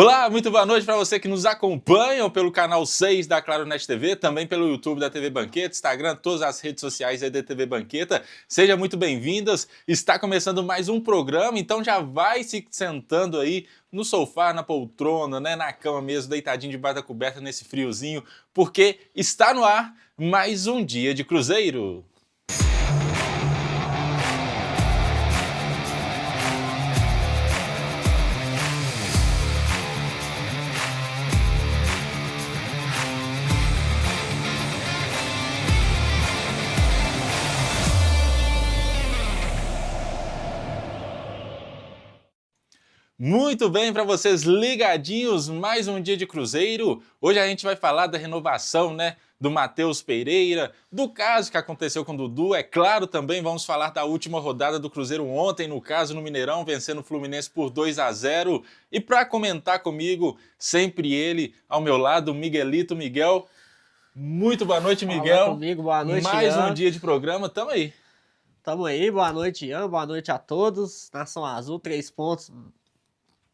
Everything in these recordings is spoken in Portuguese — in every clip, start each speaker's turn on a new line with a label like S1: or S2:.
S1: Olá, muito boa noite para você que nos acompanha pelo canal 6 da Claro Net TV, também pelo YouTube da TV Banqueta, Instagram, todas as redes sociais aí da TV Banqueta. Sejam muito bem-vindas. Está começando mais um programa, então já vai se sentando aí no sofá, na poltrona, né, na cama mesmo, deitadinho debaixo da coberta nesse friozinho, porque está no ar mais um dia de Cruzeiro. Muito bem, para vocês ligadinhos, mais um dia de Cruzeiro. Hoje a gente vai falar da renovação, né, do Matheus Pereira, do caso que aconteceu com o Dudu. É claro, também vamos falar da última rodada do Cruzeiro ontem, no caso no Mineirão, vencendo o Fluminense por 2-0. E para comentar comigo, sempre ele, ao meu lado, Miguelito Miguel. Muito boa noite, Miguel.
S2: Fala comigo, boa noite,
S1: mais
S2: Ian.
S1: Um dia de programa, tamo aí.
S2: Tamo aí, boa noite, Ian, boa noite a todos. Nação Azul, 3 pontos,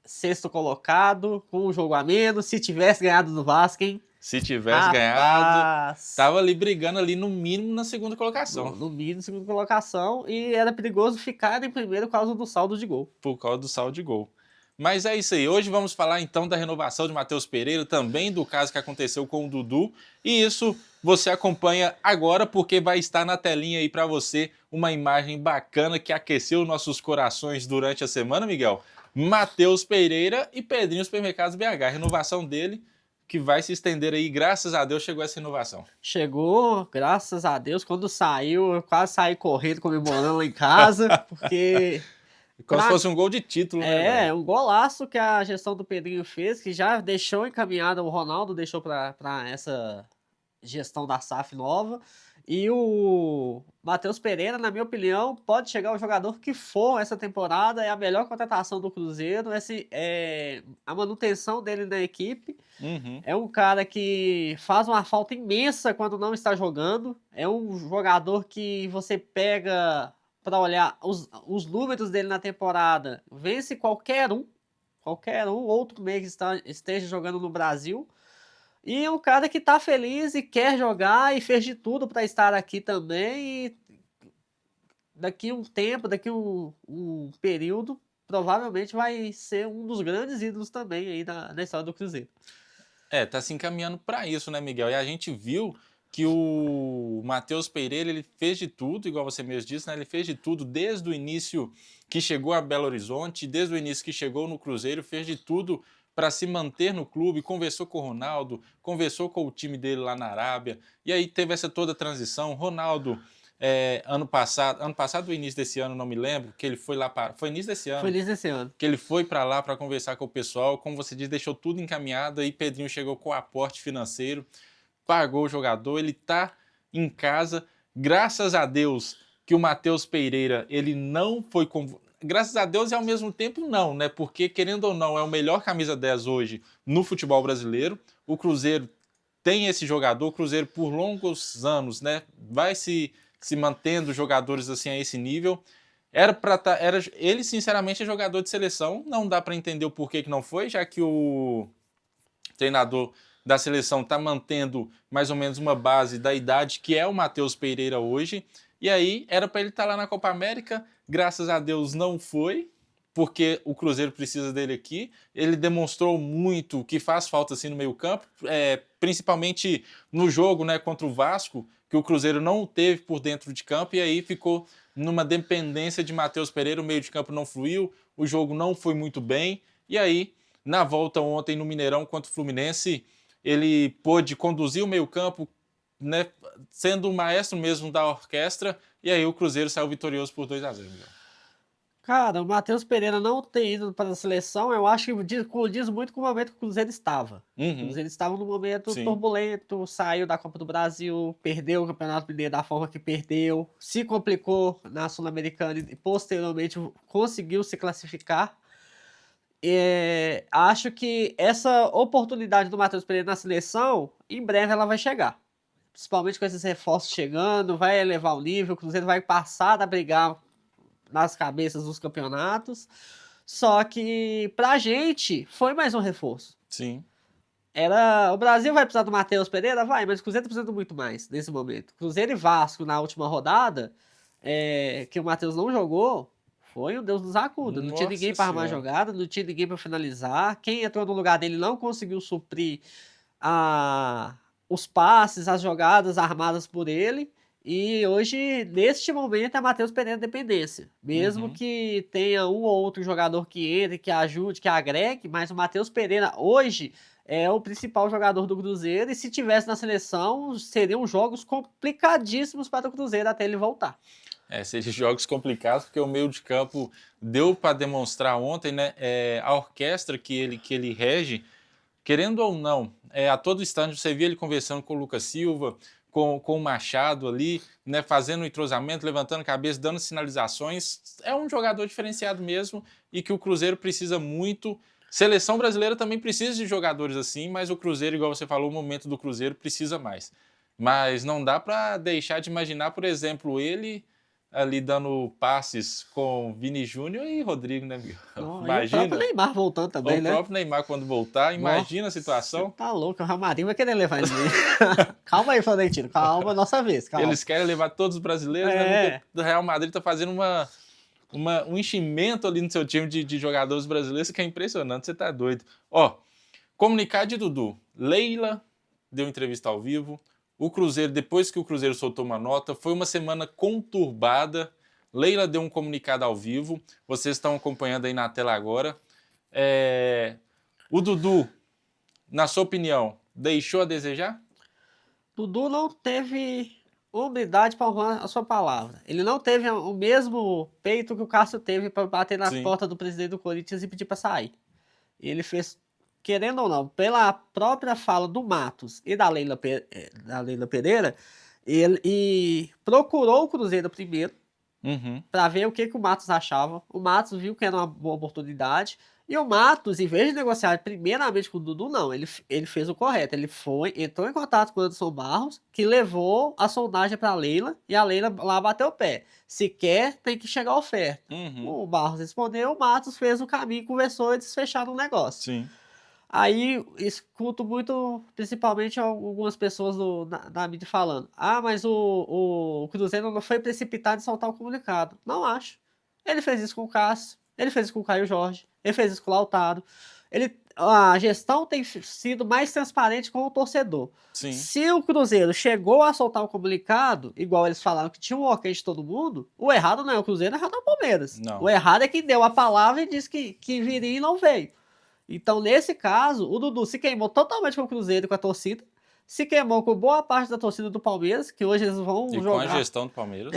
S2: sexto colocado, com um jogo a menos. Se tivesse ganhado do Vasco, hein?
S1: Se tivesse ganhado, tava ali brigando ali no mínimo na segunda colocação.
S2: No mínimo, segunda colocação, e era perigoso ficar em primeiro por causa do saldo de gol.
S1: Por causa do saldo de gol. Mas é isso aí, hoje vamos falar então da renovação de Matheus Pereira, também do caso que aconteceu com o Dudu, e isso você acompanha agora porque vai estar na telinha aí para você uma imagem bacana que aqueceu nossos corações durante a semana, Miguel. Matheus Pereira e Pedrinho Supermercados BH, a renovação dele que vai se estender aí, graças a Deus chegou essa renovação.
S2: Chegou, graças a Deus, quando saiu, eu quase saí correndo, comemorando lá em casa, porque...
S1: Como se fosse um gol de título, né?
S2: Um golaço que a gestão do Pedrinho fez, que já deixou encaminhada, o Ronaldo deixou para essa gestão da SAF nova. E o Matheus Pereira, na minha opinião, pode chegar o jogador que for essa temporada, é a melhor contratação do Cruzeiro, a manutenção dele na equipe.
S1: Uhum.
S2: É um cara que faz uma falta imensa quando não está jogando, é um jogador que você pega para olhar os números dele na temporada, vence qualquer um outro meio que esteja jogando no Brasil. E é um cara que tá feliz e quer jogar e fez de tudo para estar aqui também. E daqui um tempo, daqui um período, provavelmente vai ser um dos grandes ídolos também aí na história do Cruzeiro.
S1: Tá se encaminhando para isso, né, Miguel? E a gente viu que o Matheus Pereira, ele fez de tudo, igual você mesmo disse, né? Ele fez de tudo desde o início que chegou a Belo Horizonte, desde o início que chegou no Cruzeiro, fez de tudo para se manter no clube, conversou com o Ronaldo, conversou com o time dele lá na Arábia, e aí teve essa toda transição. Ronaldo, ano passado ou início desse ano, não me lembro, que ele foi lá para... Foi início desse ano.
S2: Foi início desse ano.
S1: Que ele foi para lá para conversar com o pessoal, como você disse, deixou tudo encaminhado, aí Pedrinho chegou com o aporte financeiro, pagou o jogador, ele tá em casa, graças a Deus que o Matheus Pereira, ele não foi... Graças a Deus e ao mesmo tempo não, né? Porque, querendo ou não, é o melhor camisa 10 hoje no futebol brasileiro. O Cruzeiro tem esse jogador, o Cruzeiro por longos anos, né? Vai se mantendo jogadores assim a esse nível. Ele, sinceramente, é jogador de seleção. Não dá para entender o porquê que não foi, já que o treinador da seleção está mantendo mais ou menos uma base da idade que é o Matheus Pereira hoje. E aí era para ele estar lá na Copa América, graças a Deus não foi, porque o Cruzeiro precisa dele aqui. Ele demonstrou muito que faz falta assim no meio campo, principalmente no jogo, né, contra o Vasco, que o Cruzeiro não teve por dentro de campo, e aí ficou numa dependência de Matheus Pereira, o meio de campo não fluiu, o jogo não foi muito bem, e aí na volta ontem no Mineirão contra o Fluminense, ele pôde conduzir o meio campo, né, sendo o maestro mesmo da orquestra, e aí o Cruzeiro saiu vitorioso por 2-0.
S2: Cara, o Matheus Pereira não ter ido para a seleção, eu acho que condiz muito com o momento que o Cruzeiro estava.
S1: Uhum.
S2: O Cruzeiro estava num momento
S1: Sim.
S2: turbulento, saiu da Copa do Brasil, perdeu o Campeonato Mineiro da forma que perdeu, se complicou na Sul-Americana e posteriormente conseguiu se classificar. Acho que essa oportunidade do Matheus Pereira na seleção, em breve ela vai chegar. Principalmente com esses reforços chegando, vai elevar o nível, o Cruzeiro vai passar a brigar nas cabeças dos campeonatos. Só que pra gente foi mais um reforço.
S1: Sim.
S2: O Brasil vai precisar do Matheus Pereira? Vai, mas o Cruzeiro tá precisando muito mais nesse momento. Cruzeiro e Vasco na última rodada, que o Matheus não jogou, foi um Deus nos acuda. Não tinha ninguém
S1: Nossa
S2: para armar a
S1: Senhora.
S2: jogada, não tinha ninguém para finalizar. Quem entrou no lugar dele não conseguiu suprir os passes, as jogadas armadas por ele. E hoje, neste momento, é Matheus Pereira dependência. Mesmo que tenha um ou outro jogador que entre, que ajude, que agregue, mas o Matheus Pereira hoje é o principal jogador do Cruzeiro. E se tivesse na seleção, seriam jogos complicadíssimos para o Cruzeiro até ele voltar.
S1: Seriam jogos complicados, porque o meio de campo deu para demonstrar ontem, né? A orquestra que ele rege, querendo ou não, a todo instante você via ele conversando com o Lucas Silva, com o Machado ali, né, fazendo um entrosamento, levantando a cabeça, dando sinalizações. É um jogador diferenciado mesmo e que o Cruzeiro precisa muito. Seleção brasileira também precisa de jogadores assim, mas o Cruzeiro, igual você falou, o momento do Cruzeiro precisa mais. Mas não dá para deixar de imaginar, por exemplo, ele ali dando passes com Vini Júnior e Rodrigo, né, Miguel?
S2: E o próprio Neymar voltando também, né?
S1: O próprio Neymar quando voltar, imagina a situação.
S2: Você tá louco, o Real Madrid vai querer levar ele. Calma aí, Florentino, calma, nossa vez, calma.
S1: Eles querem levar todos os brasileiros, né? Porque o Real Madrid tá fazendo um enchimento ali no seu time de jogadores brasileiros que é impressionante, você tá doido. Comunicado de Dudu. Leila deu entrevista ao vivo. O Cruzeiro, depois que o Cruzeiro soltou uma nota, foi uma semana conturbada. Leila deu um comunicado ao vivo. Vocês estão acompanhando aí na tela agora. O Dudu, na sua opinião, deixou a desejar?
S2: Dudu não teve humildade para honrar a sua palavra. Ele não teve o mesmo peito que o Cássio teve para bater na porta do presidente do Corinthians e pedir para sair. Ele fez, querendo ou não, pela própria fala do Matos e da Leila Pereira, ele procurou o Cruzeiro primeiro para ver o que o Matos achava. O Matos viu que era uma boa oportunidade. E o Matos, em vez de negociar primeiramente com o Dudu, não, ele fez o correto. Ele entrou em contato com o Anderson Barros, que levou a sondagem para a Leila, e a Leila lá bateu o pé. Se quer, tem que chegar a oferta. O Barros respondeu, o Matos fez o caminho, conversou e eles fecharam o negócio.
S1: Sim.
S2: Aí escuto muito, principalmente algumas pessoas da mídia falando: mas o Cruzeiro não foi precipitado em soltar o comunicado. Não acho. Ele fez isso com o Cássio, ele fez isso com o Caio Jorge, ele fez isso com o Lautaro. A gestão tem sido mais transparente com o torcedor.
S1: Sim.
S2: Se o Cruzeiro chegou a soltar o comunicado, igual eles falaram que tinha um ok de todo mundo, o errado não é o Cruzeiro, o errado é o Palmeiras.
S1: Não.
S2: O errado é quem deu a palavra e disse que viria e não veio. Então, nesse caso, o Dudu se queimou totalmente com o Cruzeiro e com a torcida, se queimou com boa parte da torcida do Palmeiras, que hoje eles vão jogar...
S1: com a gestão do Palmeiras.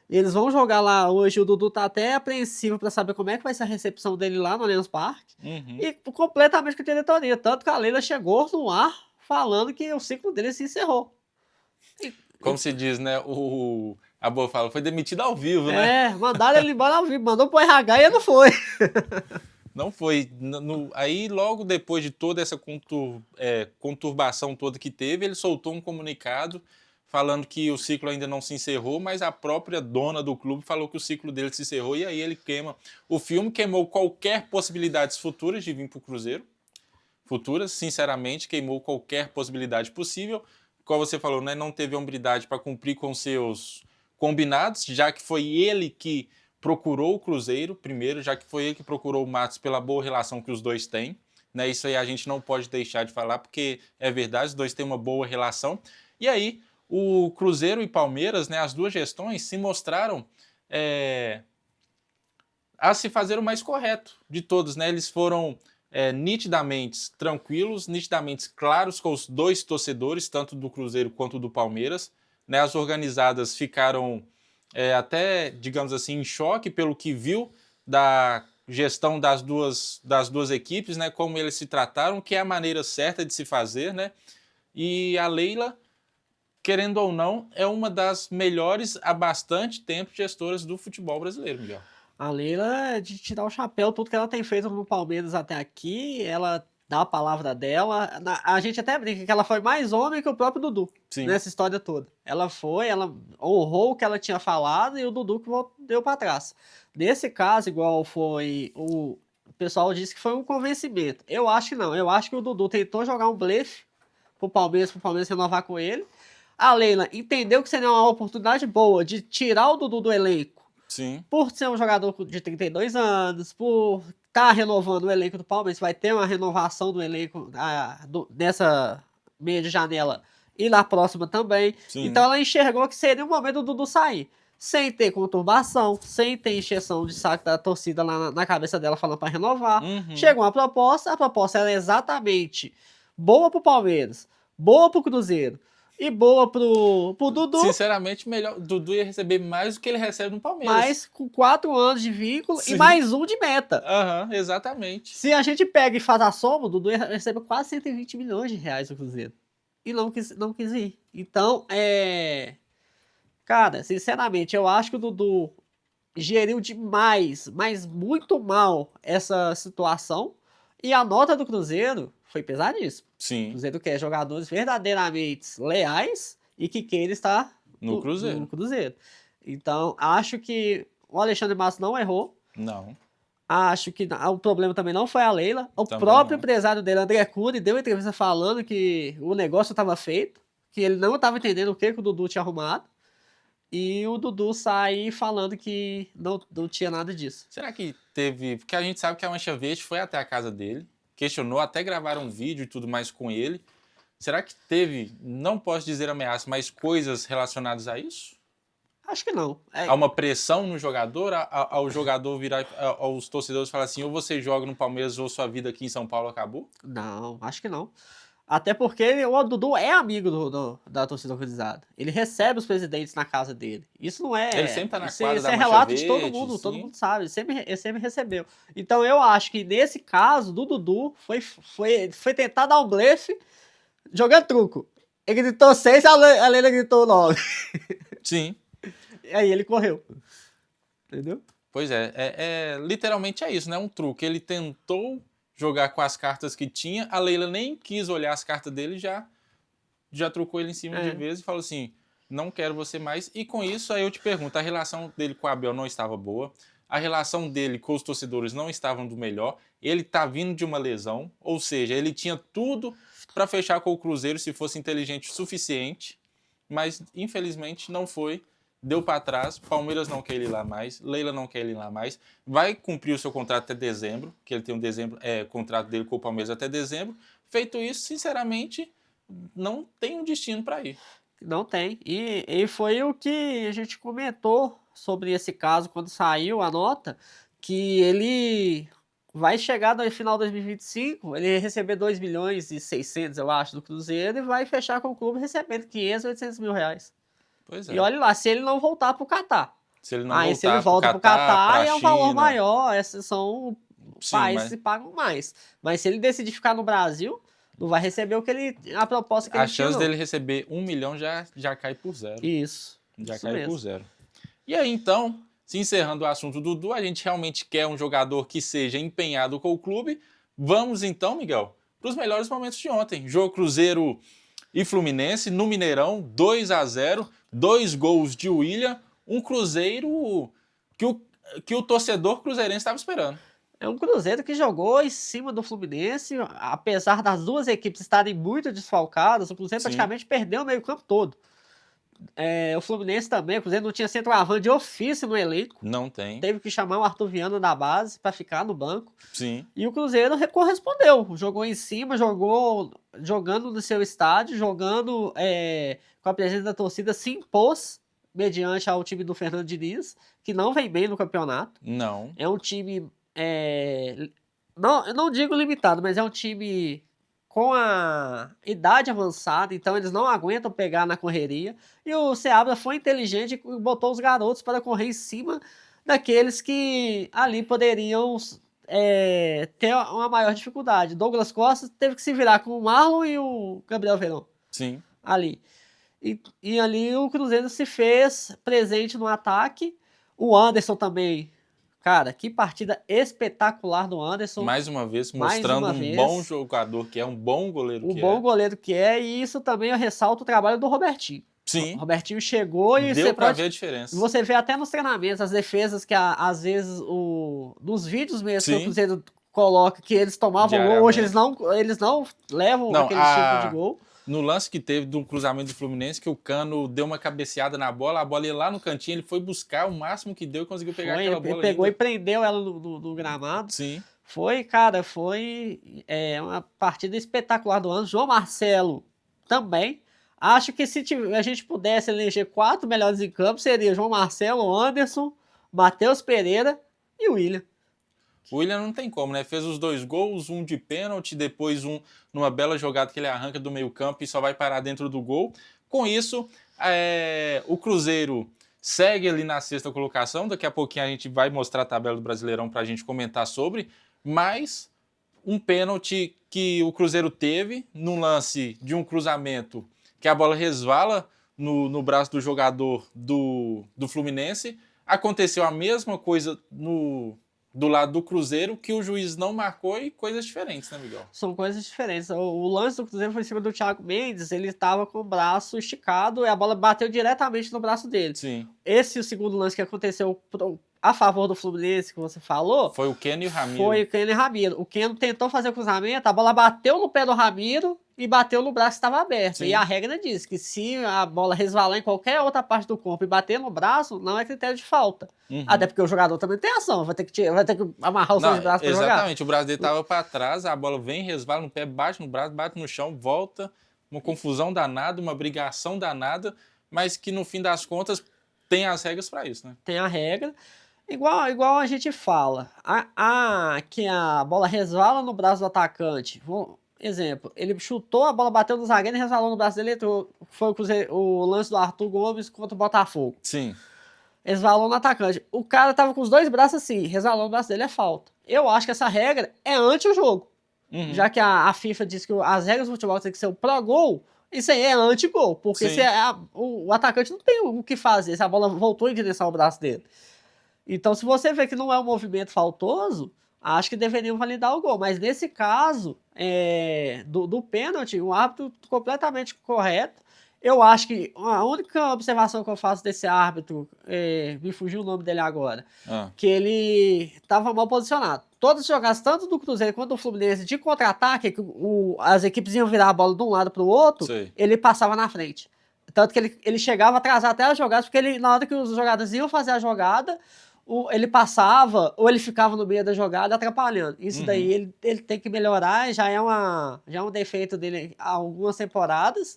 S2: Eles vão jogar lá hoje, o Dudu tá até apreensivo para saber como é que vai ser a recepção dele lá no Allianz Parque, e completamente com a diretoria, tanto que a Leila chegou no ar falando que o ciclo dele se encerrou.
S1: Como se diz, né, a boa fala, foi demitido ao vivo, né?
S2: Mandaram ele embora ao vivo, mandou pro RH e ele não foi.
S1: Não foi. Aí, logo depois de toda essa conturbação toda que teve, ele soltou um comunicado falando que o ciclo ainda não se encerrou, mas a própria dona do clube falou que o ciclo dele se encerrou, e aí ele queima o filme, queimou qualquer possibilidades futuras de vir para o Cruzeiro. Futuras, sinceramente, queimou qualquer possibilidade possível. Como você falou, né, não teve hombridade para cumprir com seus combinados, já que foi ele que procurou o Cruzeiro primeiro, já que foi ele que procurou o Matos pela boa relação que os dois têm. Né? Isso aí a gente não pode deixar de falar, porque é verdade, os dois têm uma boa relação. E aí, o Cruzeiro e Palmeiras, né, as duas gestões, se mostraram a se fazer o mais correto de todos. Né? Eles foram nitidamente tranquilos, nitidamente claros com os dois torcedores, tanto do Cruzeiro quanto do Palmeiras. Né? As organizadas ficaram até, digamos assim, em choque pelo que viu da gestão das duas equipes, né? Como eles se trataram, que é a maneira certa de se fazer, né? E a Leila, querendo ou não, é uma das melhores há bastante tempo gestoras do futebol brasileiro, Miguel.
S2: A Leila é de tirar o chapéu, tudo que ela tem feito no Palmeiras até aqui, ela dá a palavra dela. A gente até brinca que ela foi mais homem que o próprio Dudu. Sim. Nessa história toda. Ela honrou o que ela tinha falado e o Dudu que deu para trás. Nesse caso, igual foi pessoal disse que foi um convencimento. Eu acho que não. Eu acho que o Dudu tentou jogar um blefe pro Palmeiras renovar com ele. A Leila entendeu que seria uma oportunidade boa de tirar o Dudu do elenco.
S1: Sim.
S2: Por ser um jogador de 32 anos, por estar renovando o elenco do Palmeiras, vai ter uma renovação do elenco nessa meia de janela e na próxima também.
S1: Sim.
S2: Então ela enxergou que seria o momento do Dudu sair. Sem ter conturbação, sem ter encheção de saco da torcida lá na cabeça dela falando para renovar.
S1: Uhum.
S2: Chegou uma proposta, a proposta era exatamente boa pro Palmeiras, boa pro Cruzeiro e boa pro Dudu.
S1: Sinceramente, melhor. O Dudu ia receber mais do que ele recebe no Palmeiras.
S2: Mas com 4 anos de vínculo
S1: Sim.
S2: e mais um de meta.
S1: Aham, exatamente.
S2: Se a gente pega e faz a soma, o Dudu ia receber quase 120 milhões de reais do Cruzeiro. E não quis ir. Então, cara, sinceramente, eu acho que o Dudu geriu demais, mas muito mal essa situação. E a nota do Cruzeiro foi pesadíssima. O
S1: Sim,
S2: Cruzeiro quer jogadores verdadeiramente leais e que queira estar
S1: no Cruzeiro.
S2: no Cruzeiro. Então, acho que o Alexandre Matos não errou.
S1: Não.
S2: Acho que o problema também não foi a Leila. O
S1: Também
S2: próprio
S1: não.
S2: empresário dele, André Cury, deu uma entrevista falando que o negócio estava feito, que ele não estava entendendo o que o Dudu tinha arrumado. E o Dudu sai falando que não tinha nada disso.
S1: Será que teve... Porque a gente sabe que a Mancha Verde foi até a casa dele, questionou, até gravaram um vídeo e tudo mais com ele. Será que teve, não posso dizer ameaça, mas coisas relacionadas a isso?
S2: Acho que não.
S1: Há uma pressão no jogador, ao jogador virar, aos torcedores falar assim, ou você joga no Palmeiras ou sua vida aqui em São Paulo acabou?
S2: Não, acho que não. Até porque o Dudu é amigo da torcida organizada. Ele recebe os presidentes na casa dele. Isso não é...
S1: Ele sempre tá na
S2: isso
S1: quadra
S2: isso
S1: da
S2: é
S1: Mancha
S2: relato de todo
S1: Verde,
S2: mundo, todo
S1: sim.
S2: mundo sabe. Ele sempre recebeu. Então eu acho que nesse caso do Dudu foi tentar dar um blefe jogando truco. Ele gritou 6, a Leila gritou 9.
S1: Sim.
S2: E aí ele correu. Entendeu?
S1: Pois é, literalmente é isso, né? Um truque. Ele tentou jogar com as cartas que tinha, a Leila nem quis olhar as cartas dele, já trocou ele em cima de vez e falou assim, não quero você mais. E com isso, aí eu te pergunto, a relação dele com a Abel não estava boa, a relação dele com os torcedores não estavam do melhor, ele tá vindo de uma lesão, ou seja, ele tinha tudo para fechar com o Cruzeiro se fosse inteligente o suficiente, mas infelizmente não foi. Deu para trás, Palmeiras não quer ele lá mais, Leila não quer ele lá mais, vai cumprir o seu contrato até dezembro, que ele tem contrato dele com o Palmeiras até dezembro. Feito isso, sinceramente, não tem um destino para ir.
S2: Não tem. E foi o que a gente comentou sobre esse caso quando saiu a nota, que ele vai chegar no final de 2025, ele receber 2 milhões e 600, eu acho, do Cruzeiro e vai fechar com o clube recebendo 500, 800 mil reais.
S1: Pois é.
S2: E olha lá, se ele não voltar pro Catar.
S1: Se ele não
S2: aí
S1: voltar
S2: se ele volta pro Catar, é um valor maior, esses são países que pagam mais. Mas se ele decidir ficar no Brasil, não vai receber a proposta que ele tinha.
S1: A chance dele receber 1 milhão já cai por zero.
S2: Isso.
S1: Já
S2: isso
S1: cai
S2: mesmo.
S1: por zero. E aí, então, se encerrando o assunto do Dudu, a gente realmente quer um jogador que seja empenhado com o clube. Vamos então, Miguel, para os melhores momentos de ontem. Jogo Cruzeiro e Fluminense no Mineirão, 2-0, 2 gols de William, um Cruzeiro que o torcedor cruzeirense estava esperando.
S2: É um Cruzeiro que jogou em cima do Fluminense, apesar das duas equipes estarem muito desfalcadas, o Cruzeiro praticamente perdeu o meio-campo todo. O Fluminense também, o Cruzeiro não tinha centroavante de ofício no elenco.
S1: Não tem.
S2: Teve que chamar o Arthur Viana da base para ficar no banco.
S1: Sim.
S2: E o Cruzeiro correspondeu. Jogou em cima, jogando no seu estádio, jogando com a presença da torcida, se impôs mediante ao time do Fernando Diniz, que não vem bem no campeonato.
S1: Não.
S2: É um time, eu não digo limitado, mas é um time com a idade avançada, então eles não aguentam pegar na correria. E o Seabra foi inteligente e botou os garotos para correr em cima daqueles que ali poderiam ter uma maior dificuldade. Douglas Costa teve que se virar com o Marlon e o Gabriel Verón.
S1: Sim.
S2: Ali. E ali o Cruzeiro se fez presente no ataque. O Anderson também. Cara, que partida espetacular do Anderson.
S1: Mais uma vez, mostrando bom jogador que é, um bom goleiro que é.
S2: O bom goleiro que é, e isso também eu ressalto o trabalho do Robertinho.
S1: Sim.
S2: O Robertinho chegou e
S1: deu pra ver a diferença.
S2: Você vê até nos treinamentos, as defesas que às vezes nos vídeos mesmo que o Cruzeiro coloca que eles tomavam gol, hoje
S1: Diariamente.
S2: eles não levam
S1: Não,
S2: aquele tipo de gol.
S1: no lance que teve do cruzamento do Fluminense, que o Cano deu uma cabeceada na bola, a bola ia lá no cantinho, ele foi buscar o máximo que deu e conseguiu pegar
S2: Foi,
S1: aquela
S2: ele
S1: bola
S2: pegou e
S1: ainda.
S2: prendeu ela no gramado.
S1: Sim.
S2: Foi, cara, uma partida espetacular do ano. João Marcelo também. Acho que se a gente pudesse eleger 4 melhores em campo, seria João Marcelo, Anderson, Matheus Pereira e o William.
S1: O William não tem como, né? Fez os 2 gols, um de pênalti, depois um numa bela jogada que ele arranca do meio-campo e só vai parar dentro do gol. Com isso, o Cruzeiro segue ali na 6ª colocação. Daqui a pouquinho a gente vai mostrar a tabela do Brasileirão para a gente comentar sobre. Mas um pênalti que o Cruzeiro teve num lance de um cruzamento que a bola resvala no braço do jogador do Fluminense. Aconteceu a mesma coisa do lado do Cruzeiro, que o juiz não marcou e coisas diferentes, né, Miguel?
S2: São coisas diferentes. O lance do Cruzeiro foi em cima do Thiago Mendes, ele estava com o braço esticado e a bola bateu diretamente no braço dele.
S1: Sim.
S2: Esse, o segundo lance que aconteceu a favor do Fluminense, que você falou...
S1: Foi o Keno e o Ramiro.
S2: Foi o Keno e o Ramiro. O Keno tentou fazer o cruzamento, a bola bateu no pé do Ramiro e bateu no braço que estava aberto.
S1: Sim.
S2: E a regra diz que se a bola resvalar em qualquer outra parte do corpo e bater no braço, não é critério de falta.
S1: Uhum.
S2: Até porque o jogador também tem ação, vai ter que amarrar os seus braços para jogar.
S1: Exatamente, o braço dele estava para trás, a bola vem, resvala no pé, bate no braço, bate no chão, volta, uma confusão danada, uma brigação danada, mas que no fim das contas tem as regras para isso, né?
S2: Tem a regra. Igual a gente fala, que a bola resvala no braço do atacante. Exemplo, ele chutou, a bola bateu no zagueiro e resvalou no braço dele. Foi o lance do Arthur Gomes contra o Botafogo.
S1: Sim.
S2: Resvalou no atacante. O cara tava com os 2 braços assim, resvalou no braço dele, é falta. Eu acho que essa regra é anti o jogo.
S1: Uhum.
S2: Já que a FIFA diz que as regras do futebol tem que ser o pró-gol, isso aí é anti-gol. Porque se o atacante não tem o que fazer, se a bola voltou em direção ao braço dele. Então, se você vê que não é um movimento faltoso, acho que deveriam validar o gol. Mas nesse caso, do pênalti, o árbitro completamente correto. Eu acho que a única observação que eu faço desse árbitro, me fugiu o nome dele agora, que ele estava mal posicionado. Todas as jogadas, tanto do Cruzeiro quanto do Fluminense, de contra-ataque, que as equipes iam virar a bola de um lado para o outro, ele passava na frente. Tanto que ele chegava a atrasar até as jogadas, porque na hora que os jogadores iam fazer a jogada, ele passava ou ele ficava no meio da jogada atrapalhando. Isso daí ele tem que melhorar, já é um defeito dele há algumas temporadas,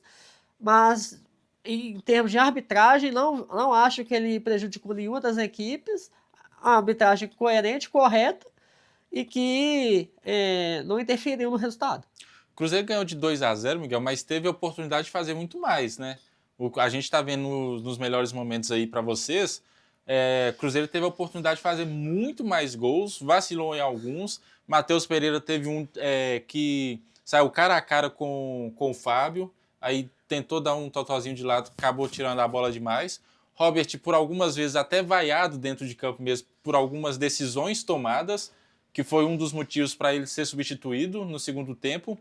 S2: mas em termos de arbitragem, não acho que ele prejudicou nenhuma das equipes. A arbitragem coerente, correta e que não interferiu no resultado.
S1: O Cruzeiro ganhou de 2-0, Miguel, mas teve a oportunidade de fazer muito mais, né? A gente está vendo nos melhores momentos aí para vocês. Cruzeiro teve a oportunidade de fazer muito mais gols, vacilou em alguns. Matheus Pereira teve um que saiu cara a cara com o Fábio, aí tentou dar um totozinho de lado, acabou tirando a bola demais. Robert, por algumas vezes, até vaiado dentro de campo mesmo, por algumas decisões tomadas, que foi um dos motivos para ele ser substituído no segundo tempo.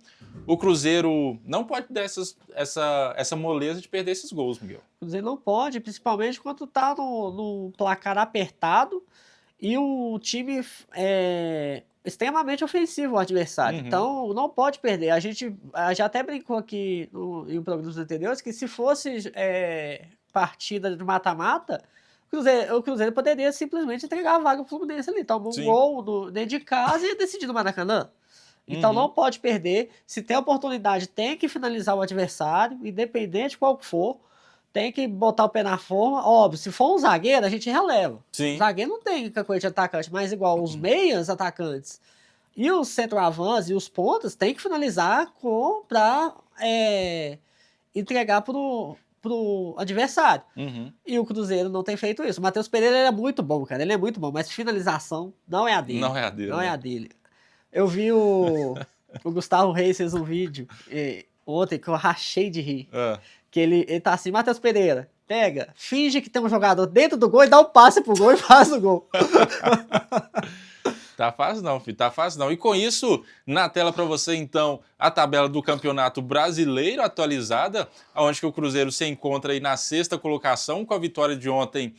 S1: O Cruzeiro não pode dar essa moleza de perder esses gols, Miguel.
S2: O Cruzeiro não pode, principalmente quando está no placar apertado e o time extremamente ofensivo, o adversário. Então, não pode perder. A gente já até brincou aqui em programas anteriores que se fosse partida de mata-mata, o Cruzeiro poderia simplesmente entregar a vaga pro Fluminense ali. Toma um gol dentro de casa e decidir no Maracanã. Então não pode perder. Se tem oportunidade, tem que finalizar o adversário, independente de qual que for. Tem que botar o pé na forma. Óbvio, se for um zagueiro, a gente releva.
S1: Sim.
S2: O zagueiro não tem coisa de atacante, mas igual os meias atacantes e os centroavantes e os pontas tem que finalizar para entregar pro adversário. E o Cruzeiro não tem feito isso. O Matheus Pereira ele é muito bom, cara. Ele é muito bom, mas finalização não é a dele.
S1: Não é a dele.
S2: Não é a dele. Eu vi o Gustavo Reis fez um vídeo ontem que eu rachei de rir. Que ele tá assim, Matheus Pereira, pega, finge que tem um jogador dentro do gol e dá um passe pro gol e faz o gol.
S1: Tá fácil não, filho, tá fácil não. E com isso, na tela para você, então, a tabela do Campeonato Brasileiro atualizada, onde que o Cruzeiro se encontra aí na 6ª colocação, com a vitória de ontem,